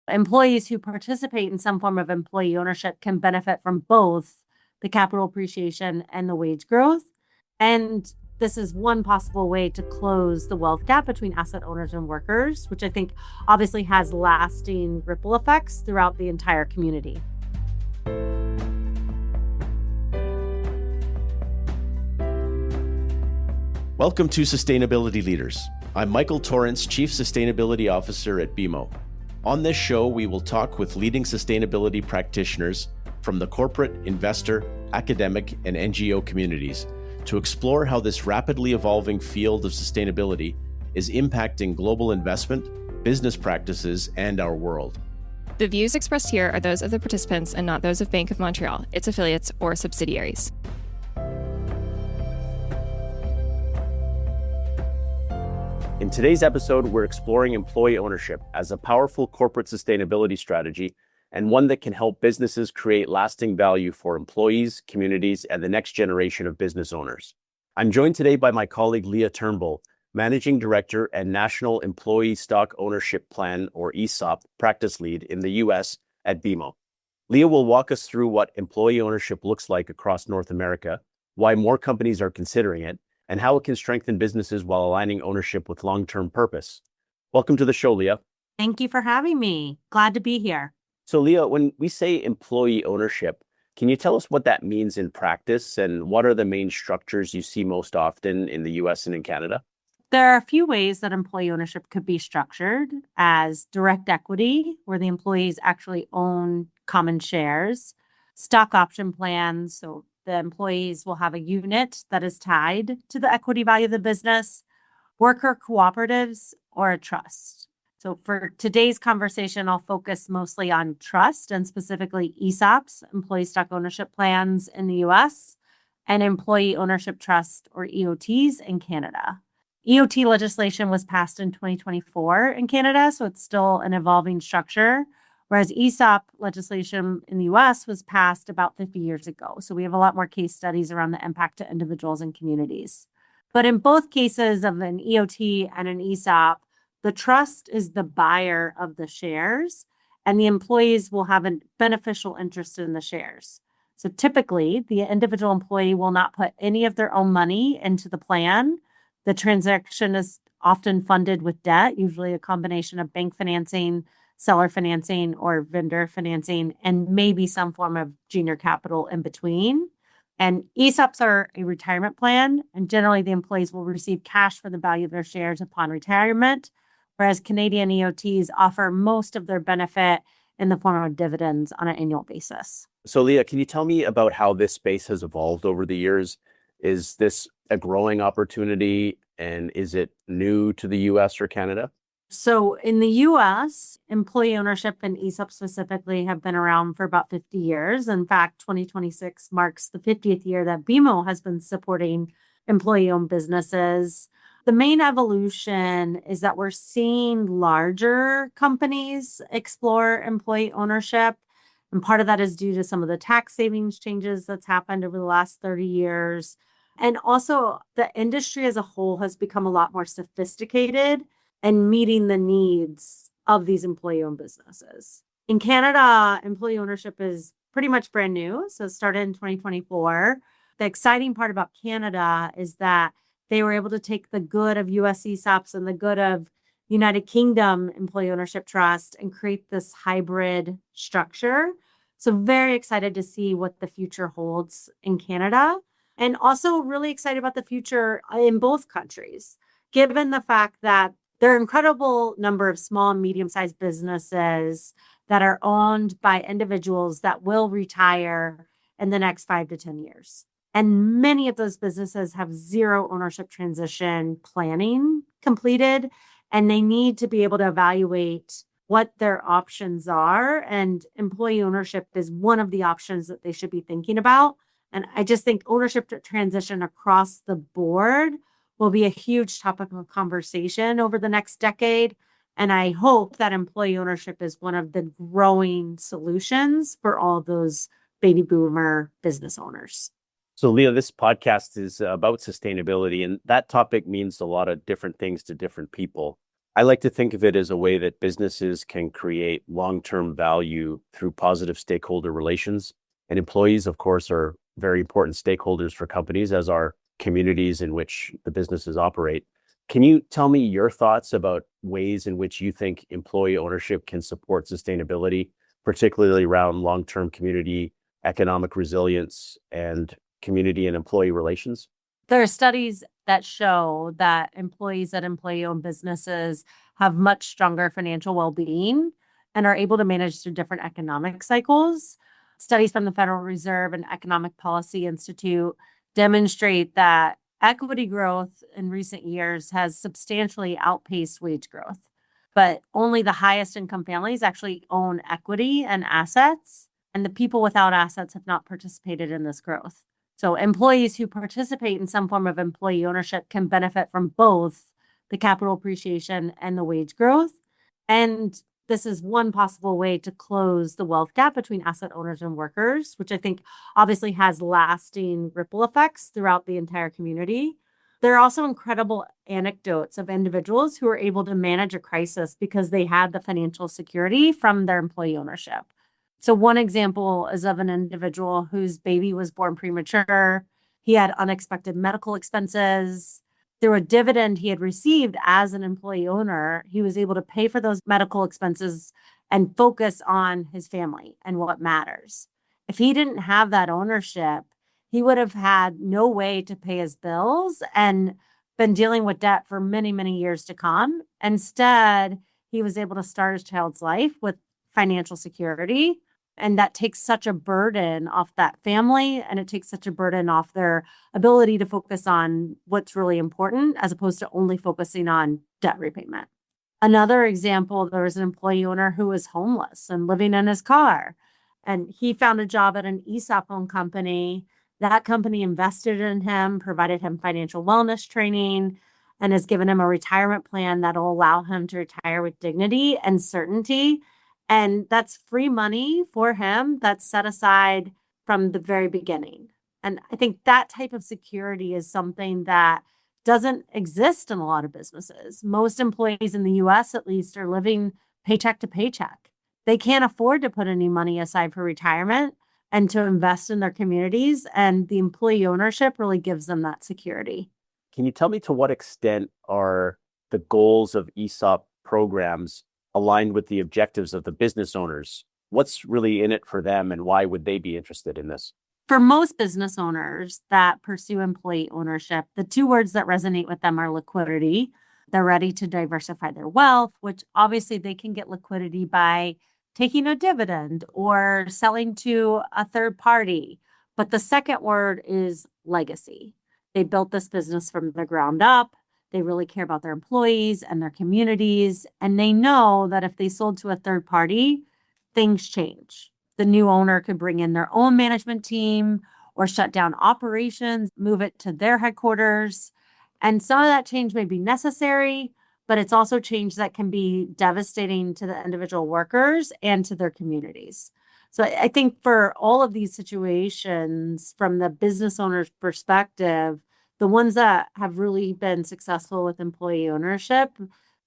Employees who participate in some form of employee ownership can benefit from both the capital appreciation and the wage growth. And this is one possible way to close the wealth gap between asset owners and workers, which I think obviously has lasting ripple effects throughout the entire community. Welcome to Sustainability Leaders. I'm Michael Torrance, Chief Sustainability Officer at BMO. On this show, we will talk with leading sustainability practitioners from the corporate, investor, academic, and NGO communities to explore how this rapidly evolving field of sustainability is impacting global investment, business practices, and our world. The views expressed here are those of the participants and not those of Bank of Montreal, its affiliates, or subsidiaries. In today's episode, we're exploring employee ownership as a powerful corporate sustainability strategy and one that can help businesses create lasting value for employees, communities, and the next generation of business owners. I'm joined today by my colleague Leah Turnbull, Managing Director and National Employee Stock Ownership Plan, or ESOP, Practice Lead in the US at BMO. Leah will walk us through what employee ownership looks like across North America, why more companies are considering it, and how it can strengthen businesses while aligning ownership with long-term purpose. Welcome to the show, Leah. Thank you for having me. Glad to be here. So, Leah, when we say employee ownership, can you tell us what that means in practice and what are the main structures you see most often in the US and in Canada? There are a few ways that employee ownership could be structured as direct equity, where the employees actually own common shares, stock option plans, so the employees will have a unit that is tied to the equity value of the business, worker cooperatives, or a trust. So for today's conversation, I'll focus mostly on trust and specifically ESOPs, employee stock ownership plans in the US, and employee ownership trust or EOTs in Canada. EOT legislation was passed in 2024 in Canada, so it's still an evolving structure. Whereas ESOP legislation in the US was passed about 50 years ago. So we have a lot more case studies around the impact to individuals and communities. But in both cases of an EOT and an ESOP, the trust is the buyer of the shares and the employees will have a beneficial interest in the shares. So typically, the individual employee will not put any of their own money into the plan. The transaction is often funded with debt, usually a combination of bank financing, seller financing, or vendor financing, and maybe some form of junior capital in between. And ESOPs are a retirement plan, and generally the employees will receive cash for the value of their shares upon retirement, whereas Canadian EOTs offer most of their benefit in the form of dividends on an annual basis. So, Leah, can you tell me about how this space has evolved over the years? Is this a growing opportunity, and is it new to the US or Canada? So in the US, employee ownership and ESOP specifically have been around for about 50 years. In fact, 2026 marks the 50th year that BMO has been supporting employee-owned businesses. The main evolution is that we're seeing larger companies explore employee ownership. And part of that is due to some of the tax savings changes that's happened over the last 30 years. And also the industry as a whole has become a lot more sophisticated and meeting the needs of these employee-owned businesses. In Canada, employee ownership is pretty much brand new. So it started in 2024. The exciting part about Canada is that they were able to take the good of US ESOPs and the good of United Kingdom employee ownership trust and create this hybrid structure. So very excited to see what the future holds in Canada. And also really excited about the future in both countries, given the fact that there are an incredible number of small and medium-sized businesses that are owned by individuals that will retire in the next 5 to 10 years. And many of those businesses have zero ownership transition planning completed, and they need to be able to evaluate what their options are. And employee ownership is one of the options that they should be thinking about. And I just think ownership transition across the board will be a huge topic of conversation over the next decade. And I hope that employee ownership is one of the growing solutions for all those baby boomer business owners. So, Leah, this podcast is about sustainability, and that topic means a lot of different things to different people. I like to think of it as a way that businesses can create long-term value through positive stakeholder relations. And employees, of course, are very important stakeholders for companies, as are communities in which the businesses operate. Can you tell me your thoughts about ways in which you think employee ownership can support sustainability, particularly around long-term community, economic resilience, and community and employee relations? There are studies that show that employees at employee-owned businesses have much stronger financial well-being and are able to manage through different economic cycles. Studies from the Federal Reserve and Economic Policy Institute demonstrate that equity growth in recent years has substantially outpaced wage growth, but only the highest income families actually own equity and assets, and the people without assets have not participated in this growth. So employees who participate in some form of employee ownership can benefit from both the capital appreciation and the wage growth. And this is one possible way to close the wealth gap between asset owners and workers, which I think obviously has lasting ripple effects throughout the entire community. There are also incredible anecdotes of individuals who are able to manage a crisis because they had the financial security from their employee ownership. So one example is of an individual whose baby was born premature. He had unexpected medical expenses. Through a dividend he had received as an employee owner, he was able to pay for those medical expenses and focus on his family and what matters. If he didn't have that ownership, he would have had no way to pay his bills and been dealing with debt for many, many years to come. Instead, he was able to start his child's life with financial security. And that takes such a burden off that family, and it takes such a burden off their ability to focus on what's really important as opposed to only focusing on debt repayment. Another example, there was an employee owner who was homeless and living in his car, and he found a job at an ESOP-owned company. That company invested in him, provided him financial wellness training, and has given him a retirement plan that'll allow him to retire with dignity and certainty. And that's free money for him that's set aside from the very beginning. And I think that type of security is something that doesn't exist in a lot of businesses. Most employees in the US, at least, are living paycheck to paycheck. They can't afford to put any money aside for retirement and to invest in their communities. And the employee ownership really gives them that security. Can you tell me to what extent are the goals of ESOP programs aligned with the objectives of the business owners? What's really in it for them, and why would they be interested in this? For most business owners that pursue employee ownership, the two words that resonate with them are liquidity. They're ready to diversify their wealth, which obviously they can get liquidity by taking a dividend or selling to a third party. But the second word is legacy. They built this business from the ground up. They really care about their employees and their communities. And they know that if they sold to a third party, things change. The new owner could bring in their own management team or shut down operations, move it to their headquarters. And some of that change may be necessary, but it's also change that can be devastating to the individual workers and to their communities. So I think for all of these situations, from the business owner's perspective, the ones that have really been successful with employee ownership,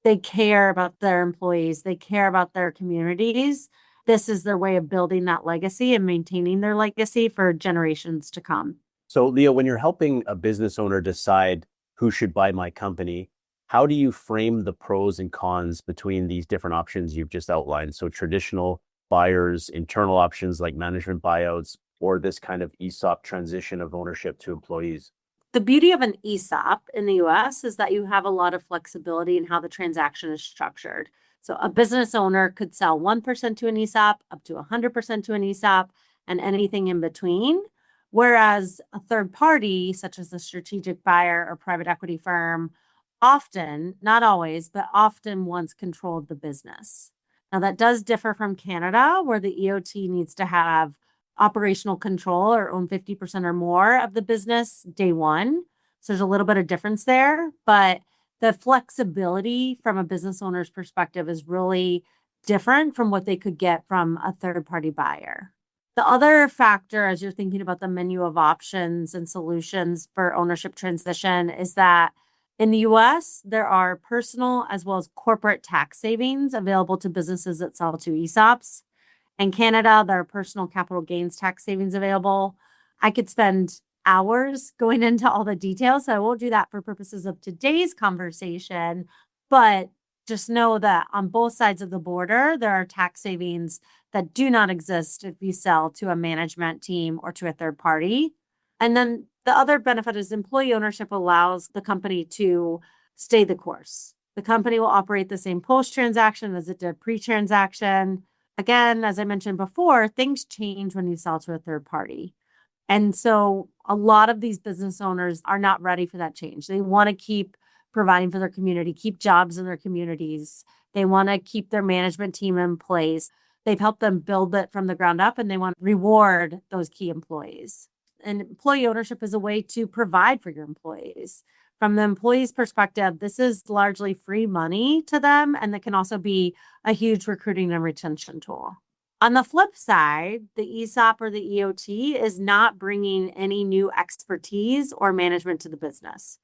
they care about their employees, they care about their communities. This is their way of building that legacy and maintaining their legacy for generations to come. So, Leah, when you're helping a business owner decide who should buy my company, how do you frame the pros and cons between these different options you've just outlined? So traditional buyers, internal options like management buyouts, or this kind of ESOP transition of ownership to employees? The beauty of an ESOP in the US is that you have a lot of flexibility in how the transaction is structured. So a business owner could sell 1% to an ESOP, up to 100% to an ESOP, and anything in between. Whereas a third party, such as a strategic buyer or private equity firm, often, not always, but often once controlled the business. Now, that does differ from Canada, where the EOT needs to have operational control or own 50% or more of the business day one. So there's a little bit of difference there, but the flexibility from a business owner's perspective is really different from what they could get from a third-party buyer. The other factor, as you're thinking about the menu of options and solutions for ownership transition, is that In the US, there are personal as well as corporate tax savings available to businesses that sell to ESOPs. In Canada, there are personal capital gains tax savings available. I could spend hours going into all the details, so I won't do that for purposes of today's conversation. But just know that on both sides of the border, there are tax savings that do not exist if you sell to a management team or to a third party. And then the other benefit is employee ownership allows the company to stay the course. The company will operate the same post-transaction as it did pre-transaction. Again, as I mentioned before, things change when you sell to a third party. And so a lot of these business owners are not ready for that change. They want to keep providing for their community, keep jobs in their communities. They want to keep their management team in place. They've helped them build it from the ground up, and they want to reward those key employees. And employee ownership is a way to provide for your employees. From the employee's perspective, this is largely free money to them, and that can also be a huge recruiting and retention tool. On the flip side, the ESOP or the EOT is not bringing any new expertise or management to the business.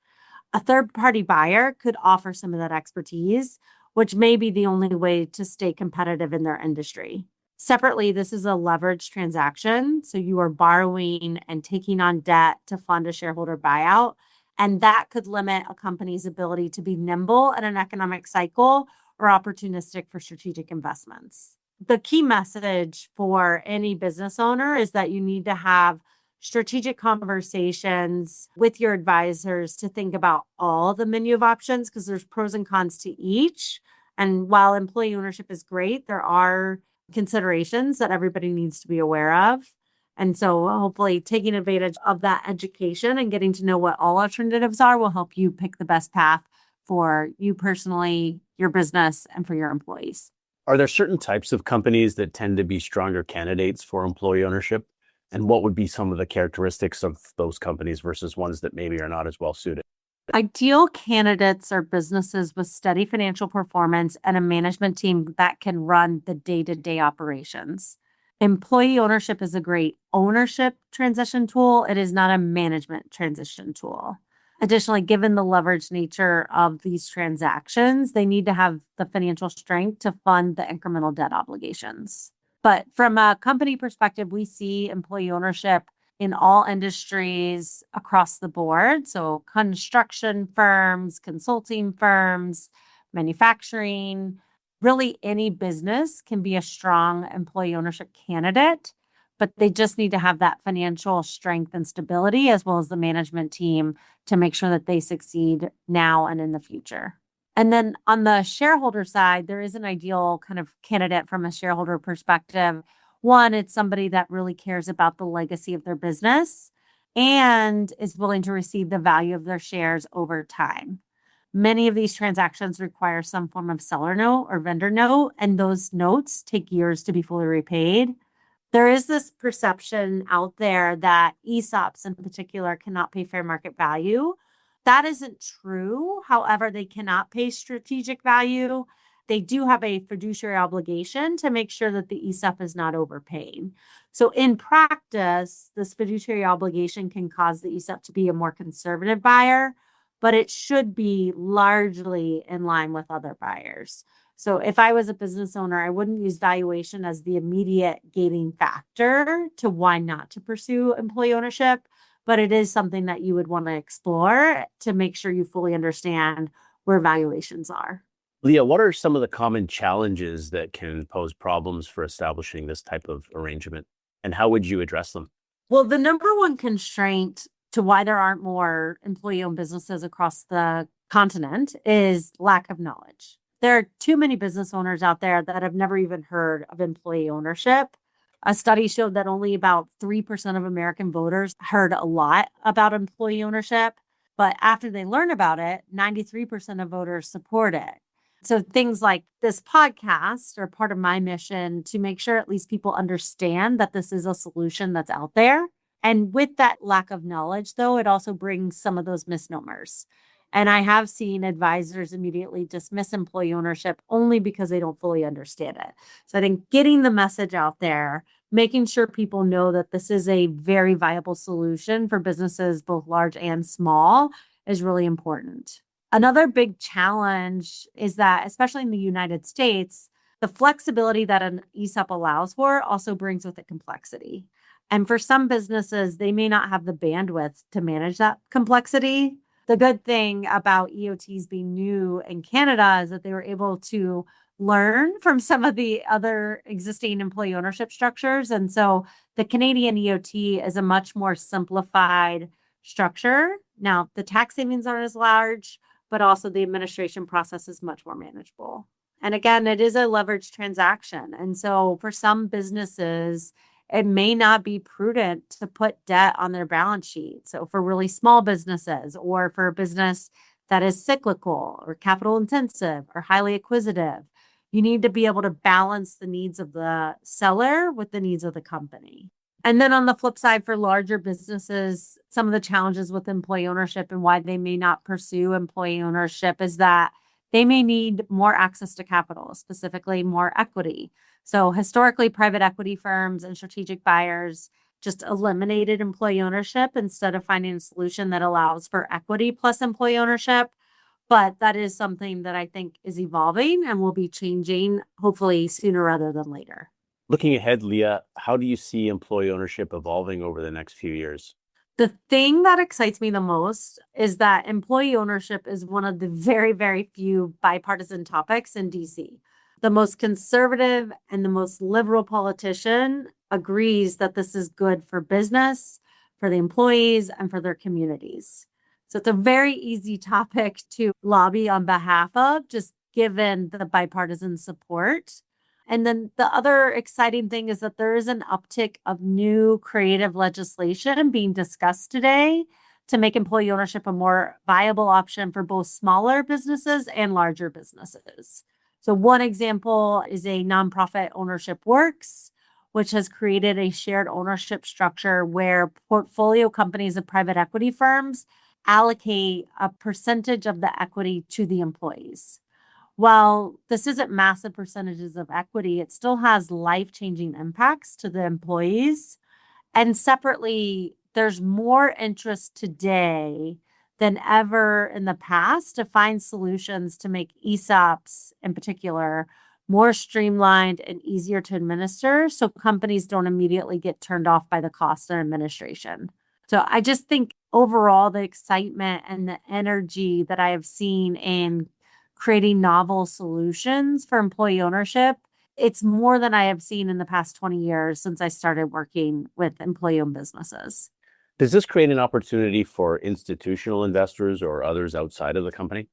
A third-party buyer could offer some of that expertise, which may be the only way to stay competitive in their industry. Separately, this is a leveraged transaction. So you are borrowing and taking on debt to fund a shareholder buyout. And that could limit a company's ability to be nimble in an economic cycle or opportunistic for strategic investments. The key message for any business owner is that you need to have strategic conversations with your advisors to think about all the menu of options, because there's pros and cons to each. And while employee ownership is great, there are considerations that everybody needs to be aware of. And so hopefully taking advantage of that education and getting to know what all alternatives are will help you pick the best path for you personally, your business, and for your employees. Are there certain types of companies that tend to be stronger candidates for employee ownership? And what would be some of the characteristics of those companies versus ones that maybe are not as well suited? Ideal candidates are businesses with steady financial performance and a management team that can run the day-to-day operations. Employee ownership is a great ownership transition tool. It is not a management transition tool. Additionally, given the leveraged nature of these transactions, they need to have the financial strength to fund the incremental debt obligations. But from a company perspective, we see employee ownership in all industries across the board. So construction firms, consulting firms, manufacturing, really any business can be a strong employee ownership candidate, but they just need to have that financial strength and stability as well as the management team to make sure that they succeed now and in the future. And then on the shareholder side, there is an ideal kind of candidate from a shareholder perspective. One, it's somebody that really cares about the legacy of their business and is willing to receive the value of their shares over time. Many of these transactions require some form of seller note or vendor note, and those notes take years to be fully repaid. There is this perception out there that ESOPs in particular cannot pay fair market value. That isn't true. However, they cannot pay strategic value. They do have a fiduciary obligation to make sure that the ESOP is not overpaying. So in practice, this fiduciary obligation can cause the ESOP to be a more conservative buyer, but it should be largely in line with other buyers. So if I was a business owner, I wouldn't use valuation as the immediate gating factor to why not to pursue employee ownership, but it is something that you would want to explore to make sure you fully understand where valuations are. Leah, what are some of the common challenges that can pose problems for establishing this type of arrangement, and how would you address them? Well, the number one constraint to why there aren't more employee-owned businesses across the continent is lack of knowledge. There are too many business owners out there that have never even heard of employee ownership. A study showed that only about 3% of American voters heard a lot about employee ownership, but after they learn about it, 93% of voters support it. So things like this podcast are part of my mission to make sure at least people understand that this is a solution that's out there. And with that lack of knowledge, though, it also brings some of those misnomers. And I have seen advisors immediately dismiss employee ownership only because they don't fully understand it. So I think getting the message out there, making sure people know that this is a very viable solution for businesses, both large and small, is really important. Another big challenge is that, especially in the United States, the flexibility that an ESOP allows for also brings with it complexity. And for some businesses, they may not have the bandwidth to manage that complexity. The good thing about EOTs being new in Canada is that they were able to learn from some of the other existing employee ownership structures. And so the Canadian EOT is a much more simplified structure. Now, the tax savings aren't as large, but also the administration process is much more manageable. And again, it is a leveraged transaction. And so for some businesses, it may not be prudent to put debt on their balance sheet. So for really small businesses or for a business that is cyclical or capital intensive or highly acquisitive, you need to be able to balance the needs of the seller with the needs of the company. And then on the flip side, for larger businesses, some of the challenges with employee ownership and why they may not pursue employee ownership is that they may need more access to capital, specifically more equity. So historically, private equity firms and strategic buyers just eliminated employee ownership instead of finding a solution that allows for equity plus employee ownership. But that is something that I think is evolving and will be changing, hopefully sooner rather than later. Looking ahead, Leah, how do you see employee ownership evolving over the next few years? The thing that excites me the most is that employee ownership is one of the very, very few bipartisan topics in DC. The most conservative and the most liberal politician agrees that this is good for business, for the employees, and for their communities. So it's a very easy topic to lobby on behalf of, just given the bipartisan support. And then the other exciting thing is that there is an uptick of new creative legislation being discussed today to make employee ownership a more viable option for both smaller businesses and larger businesses. So one example is a nonprofit ownership works, which has created a shared ownership structure where portfolio companies of private equity firms allocate a percentage of the equity to the employees. While this isn't massive percentages of equity, it still has life-changing impacts to the employees. And separately, there's more interest today than ever in the past to find solutions to make ESOPs in particular more streamlined and easier to administer so companies don't immediately get turned off by the cost of administration. So I just think overall, the excitement and the energy that I have seen in creating novel solutions for employee ownership, it's more than I have seen in the past 20 years since I started working with employee-owned businesses. Does this create an opportunity for institutional investors or others outside of the company?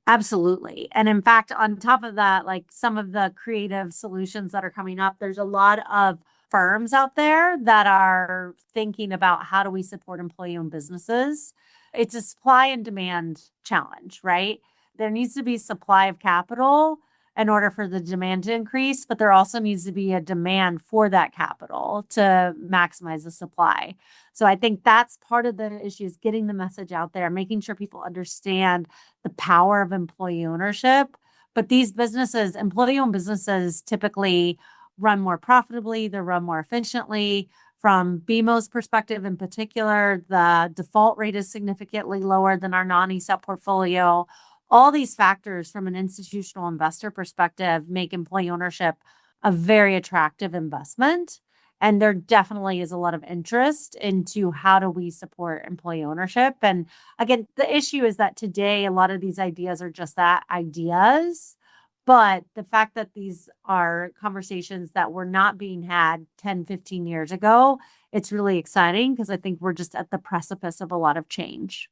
Absolutely. And in fact, on top of that, like some of the creative solutions that are coming up, there's a lot of firms out there that are thinking about how do we support employee-owned businesses. It's a supply and demand challenge, right? There needs to be supply of capital in order for the demand to increase, but there also needs to be a demand for that capital to maximize the supply. So I think that's part of the issue, is getting the message out there, making sure people understand the power of employee ownership. But these businesses, employee-owned businesses, typically run more profitably, they run more efficiently. From BMO's perspective in particular, the default rate is significantly lower than our non-ESOP portfolio. All these factors from an institutional investor perspective make employee ownership a very attractive investment. And there definitely is a lot of interest into how do we support employee ownership. And again, the issue is that today, a lot of these ideas are just that, ideas. But the fact that these are conversations that were not being had 10, 15 years ago, it's really exciting because I think we're just at the precipice of a lot of change.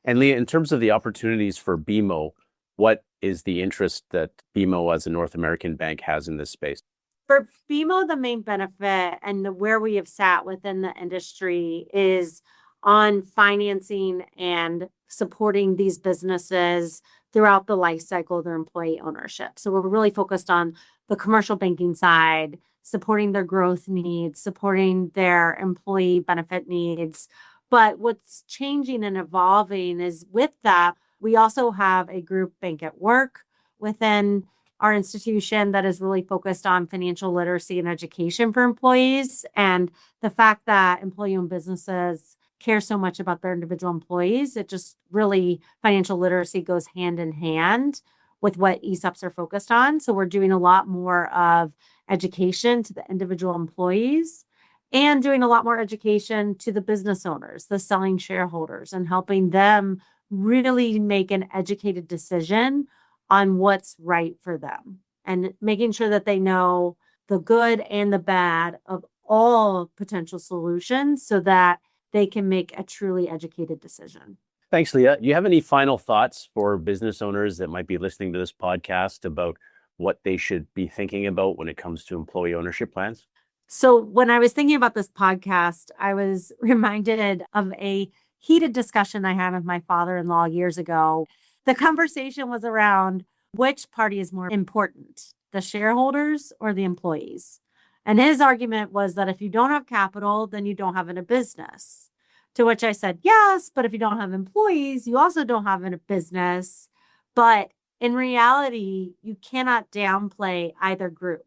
And Leah, in terms of the opportunities for BMO, what is the interest that BMO as a North American bank has in this space? For BMO, the main benefit and where we have sat within the industry is on financing and supporting these businesses throughout the life cycle of their employee ownership. So we're really focused on the commercial banking side, supporting their growth needs, supporting their employee benefit needs. But what's changing and evolving is with that, we also have a group Bank at Work within our institution that is really focused on financial literacy and education for employees. And the fact that employee-owned businesses care so much about their individual employees. It just really, financial literacy goes hand in hand with what ESOPs are focused on. So we're doing a lot more of education to the individual employees and doing a lot more education to the business owners, the selling shareholders, and helping them really make an educated decision on what's right for them and making sure that they know the good and the bad of all potential solutions so that they can make a truly educated decision. Thanks, Leah. Do you have any final thoughts for business owners that might be listening to this podcast about what they should be thinking about when it comes to employee ownership plans? So when I was thinking about this podcast, I was reminded of a heated discussion I had with my father-in-law years ago. The conversation was around which party is more important, the shareholders or the employees. And his argument was that if you don't have capital, then you don't have a business. To which I said, yes, but if you don't have employees, you also don't have a business. But in reality, you cannot downplay either group.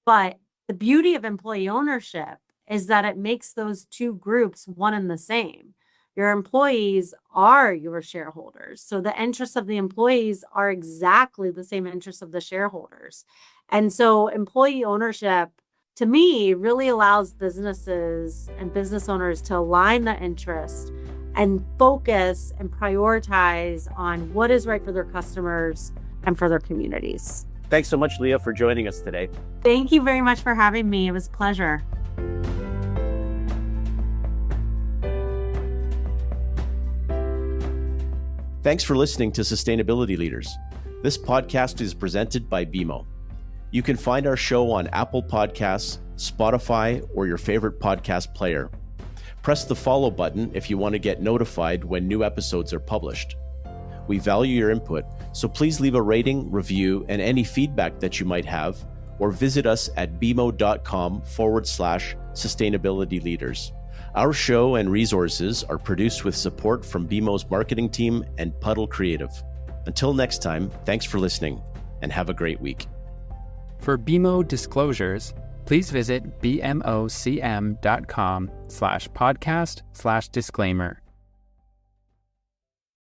But the beauty of employee ownership is that it makes those two groups one and the same. Your employees are your shareholders. So the interests of the employees are exactly the same interests of the shareholders. And so employee ownership, to me, really allows businesses and business owners to align the interest and focus and prioritize on what is right for their customers and for their communities. Thanks so much, Leah, for joining us today. Thank you very much for having me. It was a pleasure. Thanks for listening to Sustainability Leaders. This podcast is presented by BMO. You can find our show on Apple Podcasts, Spotify, or your favorite podcast player. Press the follow button if you want to get notified when new episodes are published. We value your input, so please leave a rating, review, and any feedback that you might have, or visit us at bmo.com/sustainability leaders. Our show and resources are produced with support from BMO's marketing team and Puddle Creative. Until next time, thanks for listening and have a great week. For BMO disclosures, please visit bmocm.com/podcast/disclaimer.